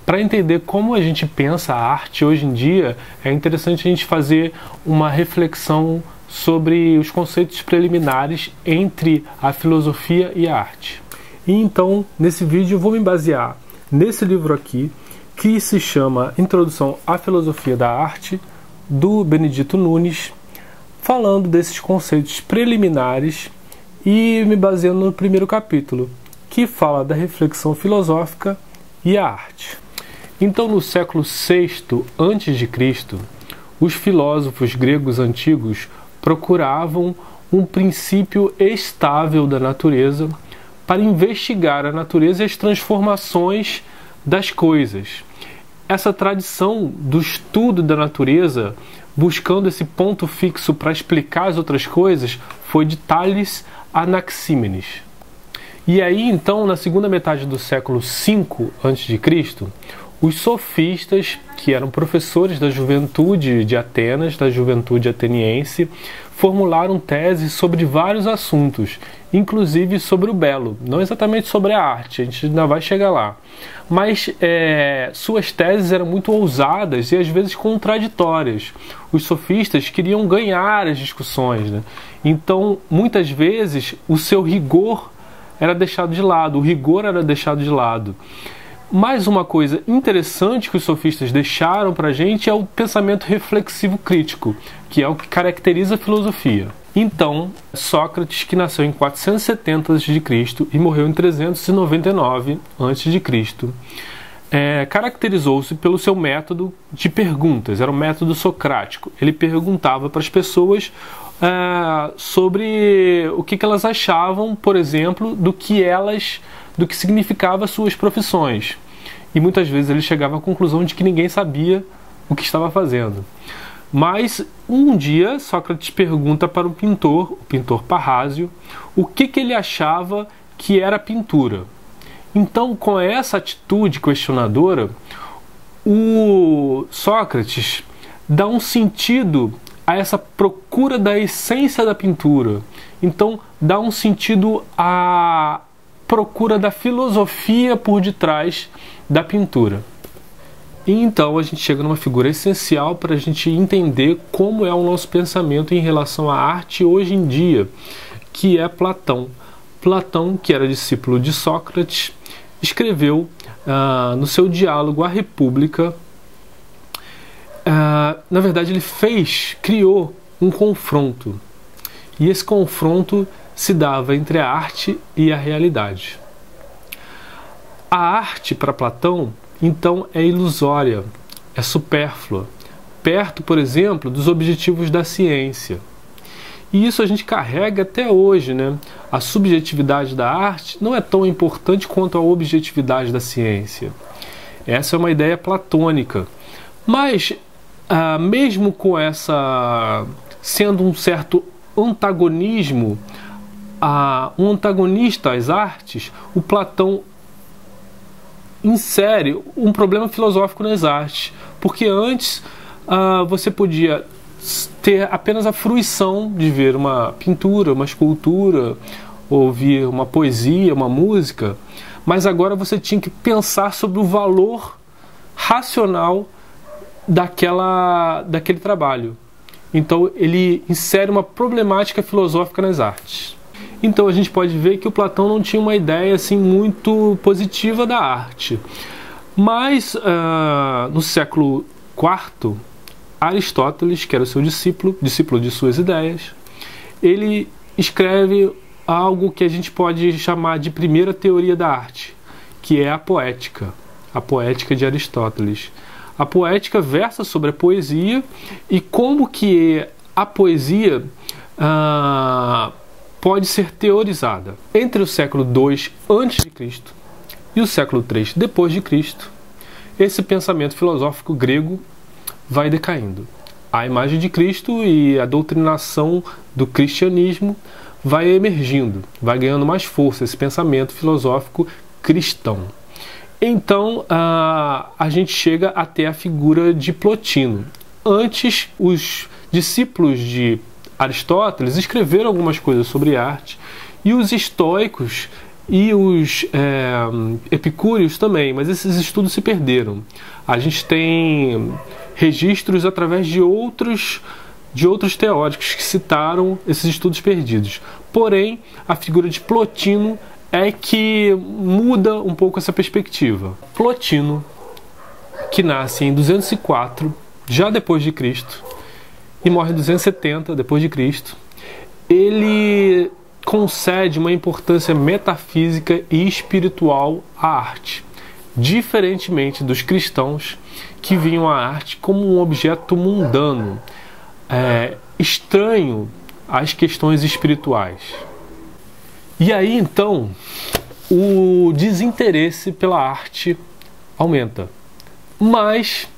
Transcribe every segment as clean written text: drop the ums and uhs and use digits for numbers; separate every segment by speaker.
Speaker 1: Para entender como a gente pensa a arte hoje em dia, é interessante a gente fazer uma reflexão sobre os conceitos preliminares entre a filosofia e a arte. E então, nesse vídeo, eu vou me basear nesse livro aqui, que se chama Introdução à Filosofia da Arte, do Benedito Nunes, falando desses conceitos preliminares e me baseando no primeiro capítulo, que fala da reflexão filosófica e a arte. Então, no século VI a.C., os filósofos gregos antigos procuravam um princípio estável da natureza para investigar a natureza e as transformações das coisas. Essa tradição do estudo da natureza, buscando esse ponto fixo para explicar as outras coisas, foi de Tales Anaxímenes. E aí, então, na segunda metade do século V a.C., os sofistas, que eram professores da juventude de Atenas, da juventude ateniense, formularam teses sobre vários assuntos, inclusive sobre o belo, não exatamente sobre a arte, a gente ainda vai chegar lá. Mas suas teses eram muito ousadas e às vezes contraditórias. Os sofistas queriam ganhar as discussões, né? Então, muitas vezes, o seu rigor era deixado de lado, o rigor era deixado de lado. Mais uma coisa interessante que os sofistas deixaram para a gente é o pensamento reflexivo crítico, que é o que caracteriza a filosofia. Então, Sócrates, que nasceu em 470 a.C. e morreu em 399 a.C., caracterizou-se pelo seu método de perguntas, era um método socrático. Ele perguntava para as pessoas sobre o que elas achavam, por exemplo, do que significava suas profissões. E muitas vezes ele chegava à conclusão de que ninguém sabia o que estava fazendo. Mas um dia Sócrates pergunta para o pintor Parrásio, o que ele achava que era pintura. Então, com essa atitude questionadora, o Sócrates dá um sentido a essa procura da essência da pintura. Então, dá um sentido à procura da filosofia por detrás da pintura. E então a gente chega numa figura essencial para a gente entender como é o nosso pensamento em relação à arte hoje em dia, que é Platão. Platão, que era discípulo de Sócrates, escreveu no seu diálogo A República, na verdade ele criou um confronto. E esse confronto se dava entre a arte e a realidade. A arte, para Platão, então, é ilusória, é supérflua, perto, por exemplo, dos objetivos da ciência. E isso a gente carrega até hoje, né? A subjetividade da arte não é tão importante quanto a objetividade da ciência. Essa é uma ideia platônica. Mas, mesmo com essa sendo um certo antagonismo, um antagonista às artes, o Platão insere um problema filosófico nas artes, porque antes você podia ter apenas a fruição de ver uma pintura, uma escultura, ouvir uma poesia, uma música, mas agora você tinha que pensar sobre o valor racional daquele trabalho. Então ele insere uma problemática filosófica nas artes. Então a gente pode ver que o Platão não tinha uma ideia assim muito positiva da arte. Mas no século IV, Aristóteles, que era o seu discípulo de suas ideias, ele escreve algo que a gente pode chamar de primeira teoria da arte, que é a poética de Aristóteles. A poética versa sobre a poesia e como que a poesia pode ser teorizada. Entre o século II a.C. e o século III depois de Cristo, esse pensamento filosófico grego vai decaindo. A imagem de Cristo e a doutrinação do cristianismo vai emergindo, vai ganhando mais força, esse pensamento filosófico cristão. Então, a gente chega até a figura de Plotino. Antes, os discípulos de Aristóteles escreveram algumas coisas sobre arte e os estoicos e os epicúreos também, mas esses estudos se perderam. A gente tem registros através de outros teóricos que citaram esses estudos perdidos. Porém, a figura de Plotino é que muda um pouco essa perspectiva. Plotino, que nasce em 204, já depois de Cristo, e morre em 270 depois de Cristo, ele concede uma importância metafísica e espiritual à arte, diferentemente dos cristãos que viam a arte como um objeto mundano, estranho às questões espirituais. E aí então o desinteresse pela arte aumenta, mas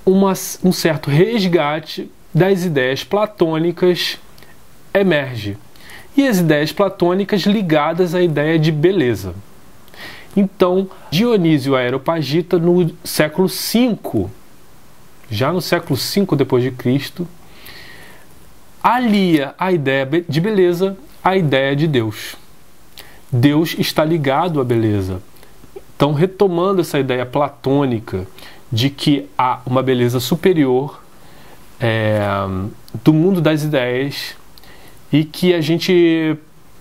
Speaker 1: um certo resgate das ideias platônicas emerge, e as ideias platônicas ligadas à ideia de beleza. Então, Dionísio Areopagita, no século V, já no século V depois de Cristo, alia a ideia de beleza à ideia de Deus. Deus está ligado à beleza. Então, retomando essa ideia platônica de que há uma beleza superior do mundo das ideias e que a gente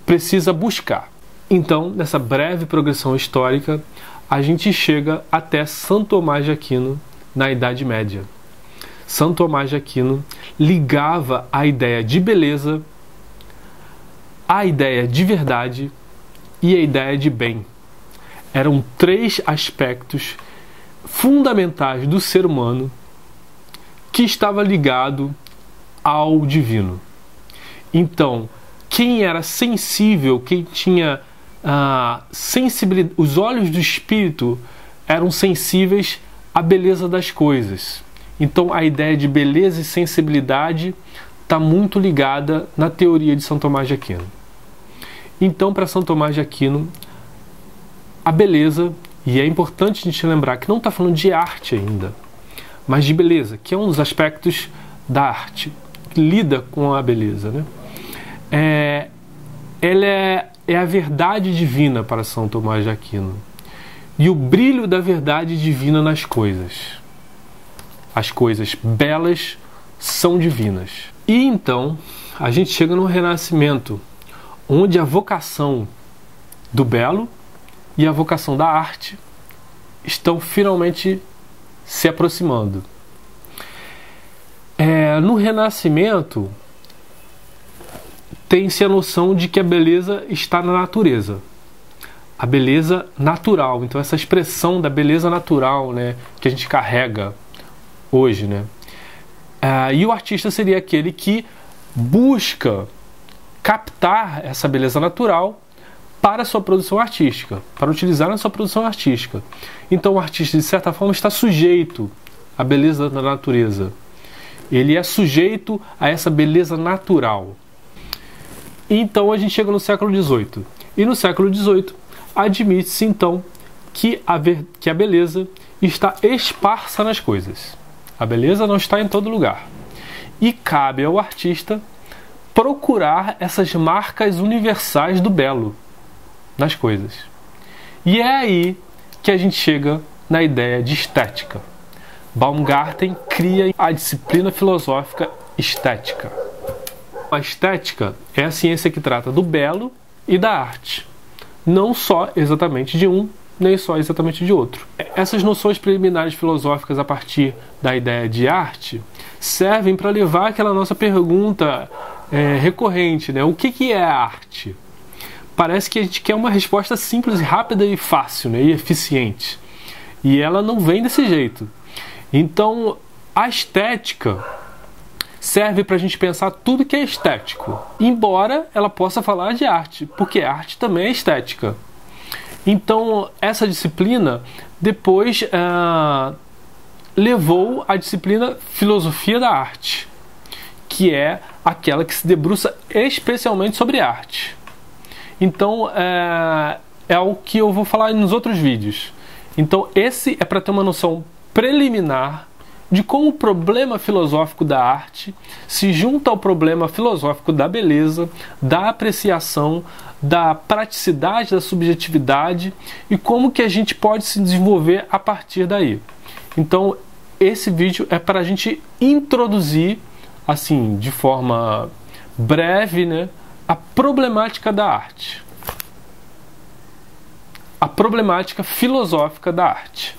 Speaker 1: precisa buscar. Então, nessa breve progressão histórica, a gente chega até São Tomás de Aquino na Idade Média. São Tomás de Aquino ligava a ideia de beleza, a ideia de verdade e a ideia de bem. Eram três aspectos fundamentais do ser humano que estava ligado ao divino. Então, quem era sensível, quem tinha sensibilidade, os olhos do espírito eram sensíveis à beleza das coisas. Então, a ideia de beleza e sensibilidade está muito ligada na teoria de São Tomás de Aquino. Então, para São Tomás de Aquino, a beleza, e é importante a gente lembrar que não está falando de arte ainda, mas de beleza, que é um dos aspectos da arte, que lida com a beleza, né? Ela é a verdade divina para São Tomás de Aquino, e o brilho da verdade divina nas coisas. As coisas belas são divinas. E então a gente chega no Renascimento, onde a vocação do belo e a vocação da arte estão finalmente se aproximando. No Renascimento tem-se a noção de que a beleza está na natureza, a beleza natural. Então essa expressão da beleza natural, né, que a gente carrega hoje, né? E o artista seria aquele que busca captar essa beleza natural para a sua produção artística, para utilizar na sua produção artística. Então o artista, de certa forma, está sujeito à beleza da natureza. Ele é sujeito a essa beleza natural. Então a gente chega no século XVIII. E no século XVIII admite-se então que a beleza está esparsa nas coisas. A beleza não está em todo lugar. E cabe ao artista procurar essas marcas universais do belo nas coisas. E é aí que a gente chega na ideia de estética. Baumgarten cria a disciplina filosófica estética. A estética é a ciência que trata do belo e da arte, não só exatamente de um, nem só exatamente de outro. Essas noções preliminares filosóficas a partir da ideia de arte servem para levar aquela nossa pergunta recorrente, né? O que é arte? Parece que a gente quer uma resposta simples, rápida e fácil, né? E eficiente. E ela não vem desse jeito. Então, a estética serve para a gente pensar tudo que é estético, embora ela possa falar de arte, porque a arte também é estética. Então, essa disciplina depois levou à disciplina filosofia da arte, que é aquela que se debruça especialmente sobre arte. Então, é o que eu vou falar nos outros vídeos. Então, esse é para ter uma noção preliminar de como o problema filosófico da arte se junta ao problema filosófico da beleza, da apreciação, da praticidade, da subjetividade e como que a gente pode se desenvolver a partir daí. Então, esse vídeo é para a gente introduzir, assim, de forma breve, né, a problemática da arte. A problemática filosófica da arte.